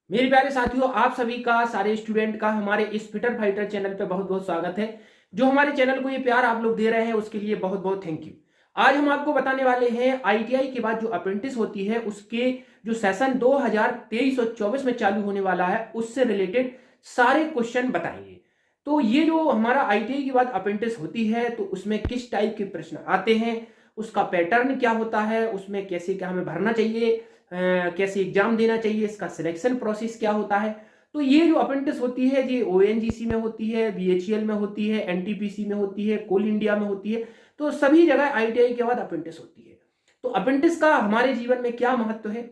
मेरे प्यारे साथियों, आप सभी का, सारे स्टूडेंट का हमारे इस फिटर फाइटर चैनल पे बहुत बहुत स्वागत है। जो हमारे चैनल को ये प्यार आप लोग दे रहे हैं उसके लिए बहुत बहुत थैंक यू। आज हम आपको बताने वाले हैं आईटीआई के बाद जो अप्रेंटिस होती है उसके जो सेशन 2023 और 24 में चालू होने वाला है उससे रिलेटेड सारे क्वेश्चन बताएंगे। तो ये जो हमारा आईटीआई के बाद अप्रेंटिस होती है तो उसमें किस टाइप के प्रश्न आते हैं, उसका पैटर्न क्या होता है, उसमें कैसे क्या हमें भरना चाहिए, कैसे एग्जाम देना चाहिए, इसका सिलेक्शन प्रोसेस क्या होता है। तो ये जो अप्रेंटिस होती है ये ओएनजीसी में होती है, बीएचईएल में होती है, एनटीपीसी में होती है, कोल इंडिया में होती है। तो सभी जगह आईटीआई के बाद अप्रेंटिस होती है। तो अप्रेंटिस का हमारे जीवन में क्या महत्व है,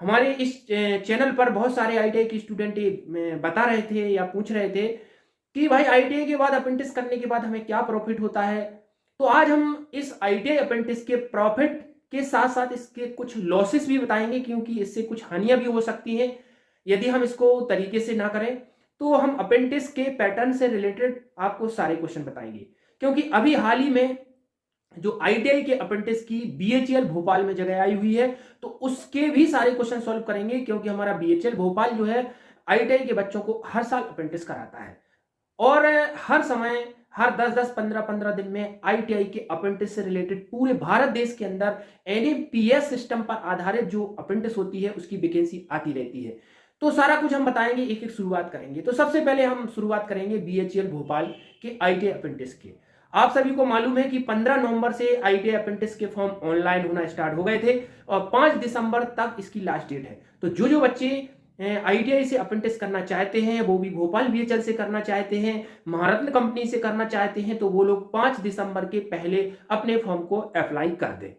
हमारे इस चैनल पर बहुत सारे आईटीआई के स्टूडेंट बता रहे थे या पूछ रहे थे कि भाई आईटीआई के बाद अप्रेंटिस करने के बाद हमें क्या प्रॉफिट होता है। तो आज हम इस आईटीआई अप्रेंटिस के प्रॉफिट के साथ साथ इसके कुछ लॉसेस भी बताएंगे, क्योंकि इससे कुछ हानियां भी हो सकती हैं यदि हम इसको तरीके से ना करें। तो हम अप्रेंटिस के पैटर्न से रिलेटेड आपको सारे क्वेश्चन बताएंगे, क्योंकि अभी हाल ही में जो आईटीआई के अप्रेंटिस की बीएचईएल भोपाल में जगह आई हुई है तो उसके भी सारे क्वेश्चन सॉल्व करेंगे, क्योंकि हमारा बीएचईएल भोपाल जो है आईटीआई के बच्चों को हर साल अप्रेंटिस कराता है और हर समय हर 10-10 15-15 दिन में आईटीआई के अप्रेंटिस से रिलेटेड पूरे भारत देश के अंदर एनएपीएस सिस्टम पर आधारित जो अप्रेंटिस होती है उसकी वैकेंसी आती रहती है। तो सारा कुछ हम बताएंगे, एक एक शुरुआत करेंगे। तो सबसे पहले हम शुरुआत करेंगे बीएचईएल भोपाल के आईटीआई अप्रेंटिस के। आप सभी को मालूम है कि 15 नवंबर से आईटीआई अप्रेंटिस के फॉर्म ऑनलाइन होना स्टार्ट हो गए थे और 5 दिसंबर तक इसकी लास्ट डेट है। तो जो बच्चे आईटीआई से अप्रेंटिस करना चाहते हैं, वो भी भोपाल बीएचईएल से करना चाहते हैं, महारत्न कंपनी से करना चाहते हैं, तो वो लोग 5 दिसंबर के पहले अपने फॉर्म को अप्लाई कर दें।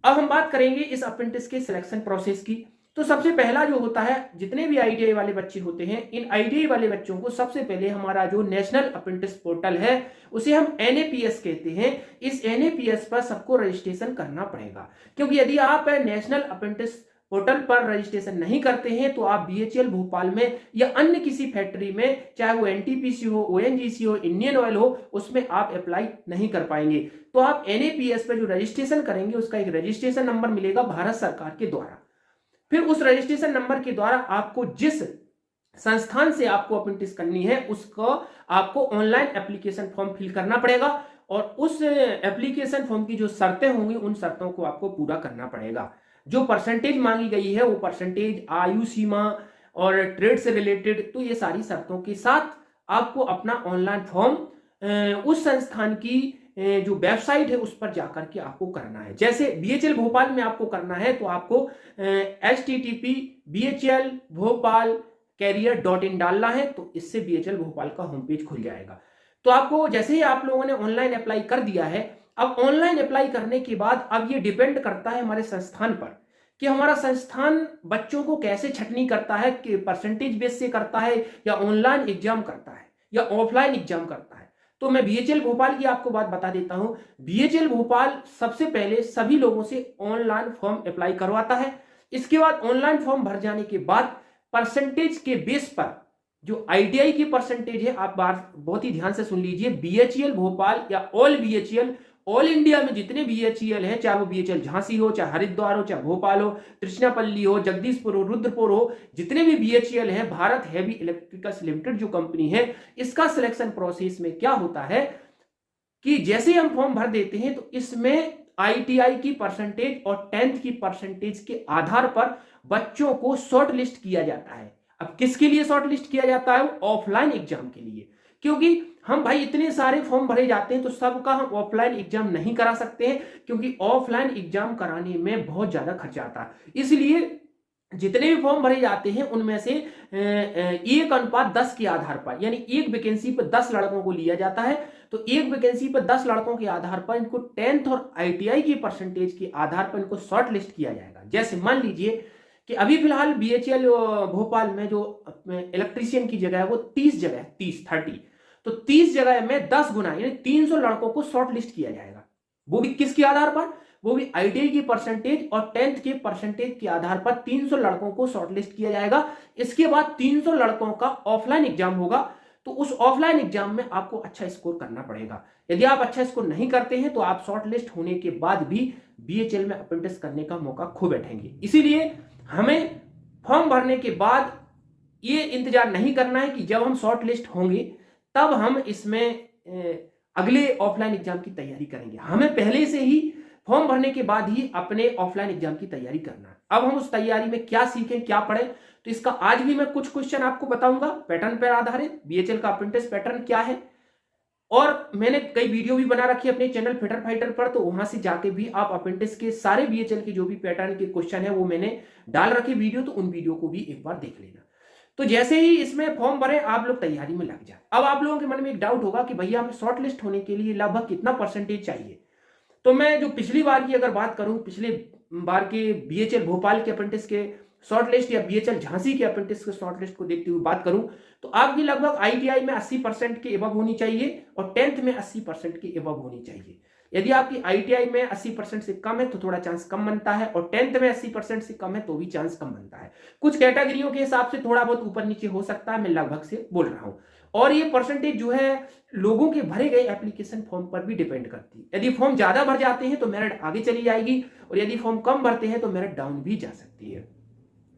अब हम बात करेंगे इस अप्रेंटिस के सिलेक्शन प्रोसेस की। तो सबसे पहला जो होता है, जितने भी आईटीआई वाले बच्चे होते हैं, इन आईटीआई वाले बच्चों को सबसे पहले हमारा जो नेशनल अप्रेंटिस पोर्टल है उसे हम एनएपीएस कहते हैं, इस एनएपीएस पर सबको रजिस्ट्रेशन करना पड़ेगा। क्योंकि यदि आप नेशनल अप्रेंटिस पोर्टल पर रजिस्ट्रेशन नहीं करते हैं तो आप बीएचईएल भोपाल में या अन्य किसी फैक्ट्री में, चाहे वो एनटीपीसी हो, ओएनजीसी हो, इंडियन ऑयल हो, उसमें आप अप्लाई नहीं कर पाएंगे। तो आप एनएपीएस पर जो रजिस्ट्रेशन करेंगे उसका एक रजिस्ट्रेशन नंबर मिलेगा भारत सरकार के द्वारा। फिर उस रजिस्ट्रेशन नंबर के द्वारा आपको जिस संस्थान से आपको अप्रेंटिस करनी है उसको आपको ऑनलाइन एप्लीकेशन फॉर्म फिल करना पड़ेगा और उस एप्लीकेशन फॉर्म की जो शर्तें होंगी उन शर्तों को आपको पूरा करना पड़ेगा। जो परसेंटेज मांगी गई है वो परसेंटेज, आयु सीमा और ट्रेड से रिलेटेड, तो ये सारी शर्तों के साथ आपको अपना ऑनलाइन फॉर्म उस संस्थान की जो वेबसाइट है उस पर जाकर के आपको करना है। जैसे बीएचईएल भोपाल में आपको करना है तो आपको http://bhlbhopal.career.in डालना है, तो इससे बीएचईएल भोपाल का होम पेज खुल जाएगा। तो आपको जैसे ही आप लोगों ने ऑनलाइन अप्लाई कर दिया है, अब ऑनलाइन अप्लाई करने के बाद अब ये डिपेंड करता है हमारे संस्थान पर कि हमारा संस्थान बच्चों को कैसे छटनी करता है, कि परसेंटेज बेस से करता है या ऑनलाइन एग्जाम करता है या ऑफलाइन एग्जाम करता है। तो मैं बीएचईएल भोपाल की आपको बात बता देता हूं। बीएचईएल भोपाल सबसे पहले सभी लोगों से ऑनलाइन फॉर्म अप्लाई करवाता है। इसके बाद ऑनलाइन फॉर्म भर जाने के बाद परसेंटेज के बेस पर जो आईटीआई की परसेंटेज है, आप बात बहुत ही ध्यान से सुन लीजिए, बीएचईएल भोपाल या ऑल बीएचईएल, ऑल इंडिया में जितने बीएचईएल है, चाहे वो बीएचईएल झांसी हो, चाहे हरिद्वार हो, चाहे भोपाल हो, त्रिचनापल्ली हो, जगदीशपुर हो, रुद्रपुर हो, जितने भी बीएचईएल है, भारत हैवी इलेक्ट्रिकल्स लिमिटेड जो कंपनी है, इसका सिलेक्शन प्रोसेस में क्या होता है कि जैसे हम फॉर्म भर देते हैं तो इसमें आईटीआई की परसेंटेज और 10th की परसेंटेज के आधार पर बच्चों को शॉर्ट लिस्ट किया जाता है। अब किसके लिए शॉर्ट लिस्ट किया जाता है? ऑफलाइन एग्जाम के लिए, क्योंकि हम भाई इतने सारे फॉर्म भरे जाते हैं तो सबका हम ऑफलाइन एग्जाम नहीं करा सकते हैं, क्योंकि ऑफलाइन एग्जाम कराने में बहुत ज्यादा खर्चा आता है। इसलिए जितने भी फॉर्म भरे जाते हैं उनमें से 1:10 के आधार पर, यानी एक वैकेंसी पर 10 लड़कों को लिया जाता है। तो एक वैकेंसी पर 10 लड़कों के आधार पर इनको 10th और आईटीआई की परसेंटेज के आधार पर इनको शॉर्ट लिस्ट किया जाएगा। जैसे मान लीजिए कि अभी फिलहाल बीएचईएल भोपाल में जो इलेक्ट्रीशियन की जगह है वो 30 जगह है, 30 तो 30 जगह में 10 गुना यानी 300 लड़कों को शॉर्ट लिस्ट किया जाएगा। वो भी किसके आधार पर? वो भी आईटीआई की परसेंटेज और 10th के परसेंटेज के आधार पर 300 लड़कों को शॉर्टलिस्ट किया जाएगा। इसके बाद 300 लड़कों का ऑफलाइन एग्जाम होगा। तो उस ऑफलाइन एग्जाम में आपको अच्छा स्कोर करना पड़ेगा। यदि आप अच्छा स्कोर नहीं करते हैं तो आप शॉर्टलिस्ट होने के बाद भी बीएचईएल में अप्रेंटिस करने का मौका खो बैठेंगे। इसीलिए हमें फॉर्म भरने के बाद ये इंतजार नहीं करना है कि जब हम शॉर्ट लिस्ट होंगे तब हम इसमें अगले ऑफलाइन एग्जाम की तैयारी करेंगे। हमें पहले से ही फॉर्म भरने के बाद ही अपने ऑफलाइन एग्जाम की तैयारी करना है। अब हम उस तैयारी में क्या सीखें, क्या पढ़ें, तो इसका आज भी मैं कुछ क्वेश्चन आपको बताऊंगा पैटर्न पर आधारित। बीएचएल का अप्रेंटिस पैटर्न क्या है, और मैंने कई वीडियो भी बना रखी है अपने चैनल फिटर फाइटर पर, तो वहां से जाके भी आप अप्रेंटिस के सारे बीएचएल के जो भी पैटर्न के क्वेश्चन है वो मैंने डाल रखे वीडियो, तो उन वीडियो को भी एक बार देख लेना। तो जैसे ही इसमें फॉर्म भरे आप लोग तैयारी में लग जाए। अब आप लोगों के मन में एक डाउट होगा कि भैया हमें शॉर्ट लिस्ट होने के लिए लगभग कितना परसेंटेज चाहिए। तो मैं जो पिछली बार की अगर बात करूं, पिछले बार के बीएचएल भोपाल के अप्रेंटिस के शॉर्ट लिस्ट या बीएचएल झांसी के अप्रेंटिस के शॉर्ट लिस्ट को देखते हुए बात करूं, तो आपकी लगभग आईटीआई में 80% के एबव होनी चाहिए और 10th में 80% के एबव होनी चाहिए। यदि आपकी आईटीआई में 80% से कम है तो थोड़ा चांस कम बनता है, और 10th में 80% से कम है तो भी चांस कम बनता है। कुछ कैटेगरियों के हिसाब से थोड़ा बहुत ऊपर नीचे हो सकता है, मैं लगभग से बोल रहा हूं। और ये परसेंटेज जो है लोगों के भरे गए एप्लीकेशन फॉर्म पर भी डिपेंड करती है। यदि फॉर्म ज्यादा भर जाते हैं तो मेरिट आगे चली जाएगी, और यदि फॉर्म कम भरते हैं तो मेरिट डाउन भी जा सकती है।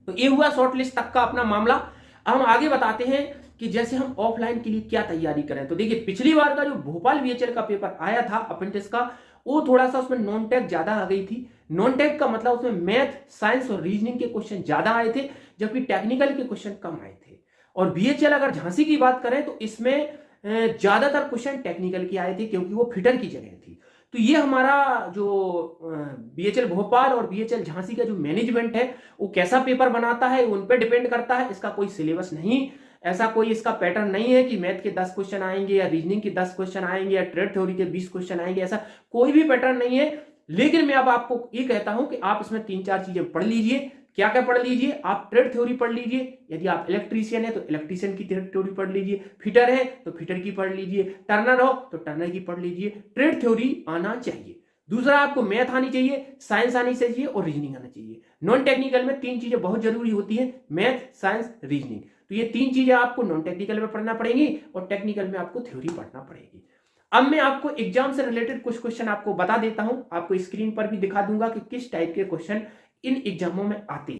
तो ये हुआ शॉर्ट लिस्ट तक का अपना मामला। हम आगे बताते हैं कि जैसे हम ऑफलाइन के लिए क्या तैयारी करें। तो देखिए पिछली बार का जो भोपाल बीएचएल का पेपर आया था अप्रेंटिस का, वो थोड़ा सा उसमें नॉन टेक ज्यादा आ गई थी। नॉन टेक का मतलब उसमें मैथ, साइंस और रीजनिंग के क्वेश्चन ज्यादा आए थे, जबकि टेक्निकल के क्वेश्चन कम आए थे। और बीएचएल अगर झांसी की बात करें तो इसमें ज्यादातर क्वेश्चन टेक्निकल के आए थे, क्योंकि वो फिटर की जगह थी। तो ये हमारा जो बीएचएल भोपाल और बीएचएल झांसी का जो मैनेजमेंट है वो कैसा पेपर बनाता है उन पे डिपेंड करता है। इसका कोई सिलेबस नहीं, ऐसा कोई इसका पैटर्न नहीं है कि मैथ के 10 क्वेश्चन आएंगे या रीजनिंग के 10 क्वेश्चन आएंगे या ट्रेड थ्योरी के 20 क्वेश्चन आएंगे, ऐसा कोई भी पैटर्न नहीं है। लेकिन मैं अब आपको ये कहता हूं कि आप इसमें 3-4 चीजें पढ़ लीजिए। क्या क्या पढ़ लीजिए, आप ट्रेड थ्योरी पढ़ लीजिए। यदि आप इलेक्ट्रीशियन है तो इलेक्ट्रीशियन की ट्रेड थ्योरी पढ़ लीजिए, फिटर है तो फिटर की पढ़ लीजिए, टर्नर हो तो टर्नर की पढ़ लीजिए। ट्रेड थ्योरी आना चाहिए। दूसरा, आपको मैथ आनी चाहिए, साइंस आनी चाहिए और रीजनिंग आना चाहिए। नॉन टेक्निकल में 3 चीजें बहुत जरूरी होती है, मैथ, साइंस, रीजनिंग। तो ये 3 चीजें आपको नॉन टेक्निकल में पढ़ना पड़ेगी और टेक्निकल में आपको थ्योरी पढ़ना पड़ेगी। अब मैं आपको एग्जाम से रिलेटेड कुछ क्वेश्चन आपको बता देता हूं, आपको स्क्रीन पर भी दिखा दूंगा कि किस टाइप के क्वेश्चन इन एग्जामों में आते हैं।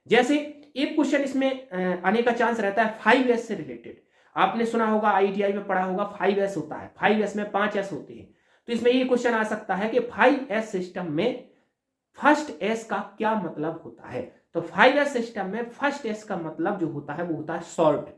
जैसे एक क्वेश्चन इसमें आने का चांस रहता है 5S से रिलेटेड। आपने सुना होगा, आईटीआई में पढ़ा होगा 5S होता है, 5S में 5S होते हैं। तो इसमें ये क्वेश्चन आ सकता है कि 5S सिस्टम में फर्स्ट एस का क्या मतलब होता है। तो 5S सिस्टम में फर्स्ट एस का मतलब जो होता है वो होता है सॉर्ट,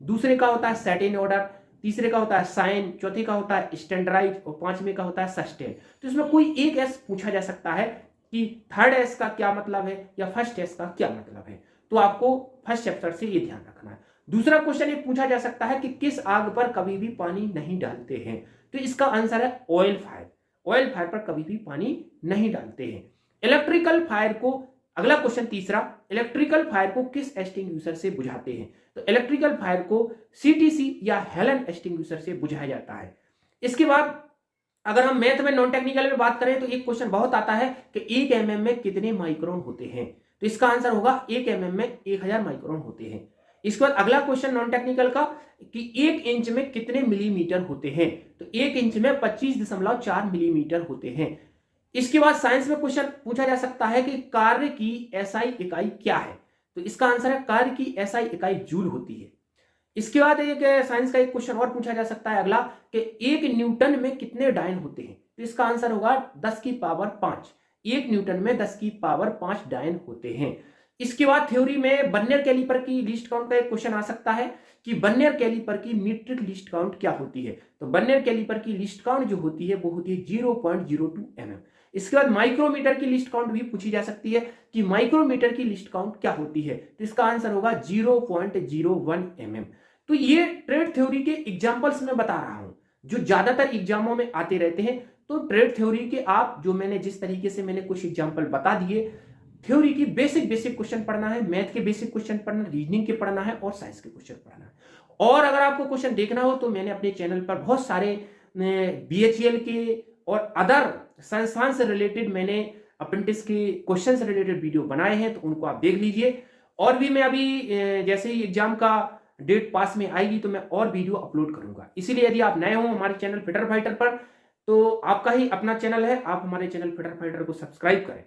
दूसरे का होता है सेट इन ऑर्डर, तीसरे का होता है साइन, चौथे का होता है स्टैंडर्डाइज और पांचवें का होता है सस्टेन। तो इसमें कोई एक एस पूछा जा सकता है कि थर्ड एस का क्या मतलब है या फर्स्ट एस का क्या मतलब है। तो आपको फर्स्ट चैप्टर से ये ध्यान रखना है। दूसरा क्वेश्चन ये पूछा जा सकता है कि किस आग पर कभी भी पानी नहीं डालते हैं। तो इसका आंसर है ऑयल फायर। ऑयल फायर पर कभी भी पानी नहीं डालते हैं। इलेक्ट्रिकल फायर को, अगला क्वेश्चन तीसरा, इलेक्ट्रिकल फायर को किस एक्सटिंग्विशर से बुझाते हैं। तो इलेक्ट्रिकल फायर को सीटीसी या हेलन एक्सटिंग्विशर से बुझाया जाता है। इसके बाद अगर हम मैथ में नॉन टेक्निकल में बात करें तो एक क्वेश्चन बहुत आता है कि 1 mm में कितने माइक्रोन होते हैं। तो इसका आंसर होगा 1 mm में 1000 माइक्रोन होते हैं। इसके बाद अगला क्वेश्चन नॉन टेक्निकल का कि 1 इंच में कितने मिलीमीटर होते हैं। तो 1 इंच में 25.4 मिलीमीटर होते हैं। इसके बाद साइंस में क्वेश्चन पूछा जा सकता है कि कार्य की एसआई इकाई क्या है। तो इसका आंसर है कार्य की एसआई इकाई जूल होती है। इसके बाद एक साइंस का एक क्वेश्चन और पूछा जा सकता है अगला कि 1 न्यूटन में कितने डायन होते हैं। तो इसका आंसर होगा 10 की पावर 5। 1 न्यूटन में 10 की पावर 5 डायन होते हैं। इसके बाद थ्योरी में बर्नियर कैलिपर की लिस्ट काउंट का एक क्वेश्चन आ सकता है कि बर्नियर कैलिपर की मीट्रिक लिस्ट काउंट क्या होती है। तो बर्नियर कैलिपर की लिस्ट काउंट जो होती है वो होती है 0.02 mm। इसके बाद माइक्रोमीटर की लिस्ट काउंट भी पूछी जा सकती है कि माइक्रोमीटर की लिस्ट काउंट क्या होती है, तो इसका आंसर होगा 0.01 mm। तो ये ट्रेड थ्योरी के एग्जांपल्स में बता रहा हूं जो ज्यादातर एग्जामों में आते रहते हैं। तो ट्रेड थ्योरी के आप जो मैंने जिस तरीके से मैंने कुछ एग्जांपल बता दिए, थ्योरी की बेसिक क्वेश्चन पढ़ना है, मैथ के बेसिक क्वेश्चन पढ़ना, रीजनिंग के पढ़ना है और साइंस के क्वेश्चन पढ़ना है। और अगर आपको क्वेश्चन देखना हो तो मैंने अपने चैनल पर बहुत सारे BHEL के और अदर संस्थान से रिलेटेड मैंने अप्रेंटिस के क्वेश्चन से रिलेटेड वीडियो बनाए हैं, तो उनको आप देख लीजिए। और भी मैं अभी जैसे ही एग्जाम का डेट पास में आएगी तो मैं और वीडियो अपलोड करूंगा। इसीलिए यदि आप नए हो हमारे चैनल फिटर फाइटर पर, तो आपका ही अपना चैनल है, आप हमारे चैनल फिटर फाइटर को सब्सक्राइब करें।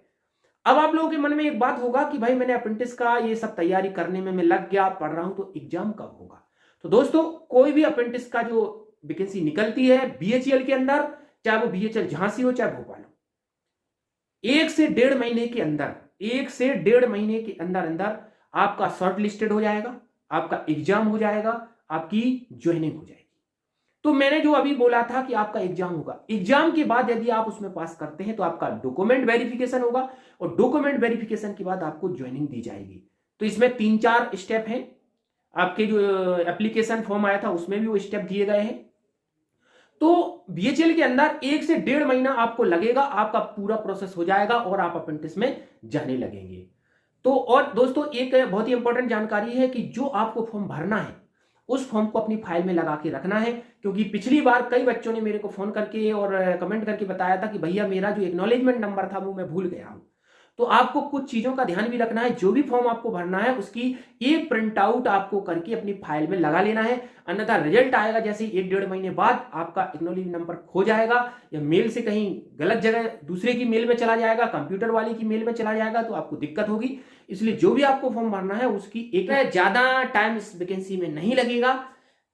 अब आप लोगों के मन में एक बात होगा कि भाई मैंने अप्रेंटिस का ये सब तैयारी करने में मैं लग गया, पढ़ रहा हूं, तो एग्जाम कब होगा? तो दोस्तों, कोई भी अप्रेंटिस का जो वैकेंसी निकलती है BHEL के अंदर, चाहे वो BHEL झांसी हो चाहे भोपाल हो, 1 से 1.5 महीने के अंदर, 1 से 1.5 महीने के अंदर अंदर आपका शॉर्ट लिस्टेड हो जाएगा, आपका एग्जाम हो जाएगा, आपकी ज्वाइनिंग हो जाएगी। तो मैंने जो अभी बोला था कि आपका एग्जाम होगा, एग्जाम के बाद यदि आप उसमें पास करते हैं तो आपका डॉक्यूमेंट वेरिफिकेशन होगा और डॉक्यूमेंट वेरिफिकेशन के बाद आपको ज्वाइनिंग दी जाएगी। तो इसमें 3-4 स्टेप हैं। आपके जो एप्लीकेशन फॉर्म आया था उसमें भी वो स्टेप दिए गए हैं। तो BHEL के अंदर 1 से 1.5 महीना आपको लगेगा, आपका पूरा प्रोसेस हो जाएगा और आप अप्रेंटिस में जाने लगेंगे। तो और दोस्तों, एक बहुत ही इंपॉर्टेंट जानकारी है कि जो आपको फॉर्म भरना है उस फॉर्म को अपनी फाइल में लगा के रखना है, क्योंकि पिछली बार कई बच्चों ने मेरे को फोन करके और कमेंट करके बताया था कि भैया मेरा जो एक्नॉलेजमेंट नंबर था वो मैं भूल गया हूं। तो आपको कुछ चीजों का ध्यान भी रखना है। जो भी फॉर्म आपको भरना है उसकी एक प्रिंट आउट आपको करके अपनी फाइल में लगा लेना है, अन्यथा रिजल्ट आएगा जैसे 1-1.5 महीने बाद आपका एक्नॉलेजमेंट नंबर खो जाएगा या मेल से कहीं गलत जगह दूसरे की मेल में चला जाएगा, कंप्यूटर वाले की मेल में चला जाएगा, तो आपको दिक्कत होगी। इसलिए जो भी आपको फॉर्म भरना है उसकी एक ज्यादा टाइम इस वैकेंसी में नहीं लगेगा।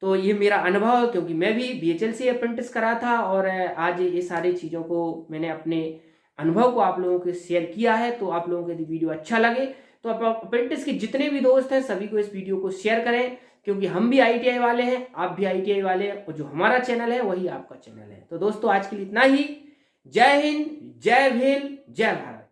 तो ये मेरा अनुभव है, क्योंकि मैं भी BHEL से अप्रेंटिस करा था और आज ये सारी चीज़ों को मैंने अपने अनुभव को आप लोगों के शेयर किया है। तो आप लोगों को यदि वीडियो अच्छा लगे तो आप अप्रेंटिस के जितने भी दोस्त हैं सभी को इस वीडियो को शेयर करें, क्योंकि हम भी ITI वाले हैं, आप भी ITI वाले हैं और जो हमारा चैनल है वही आपका चैनल है। तो दोस्तों, आज के लिए इतना ही। जय हिंद, जय भीम, जय भारत।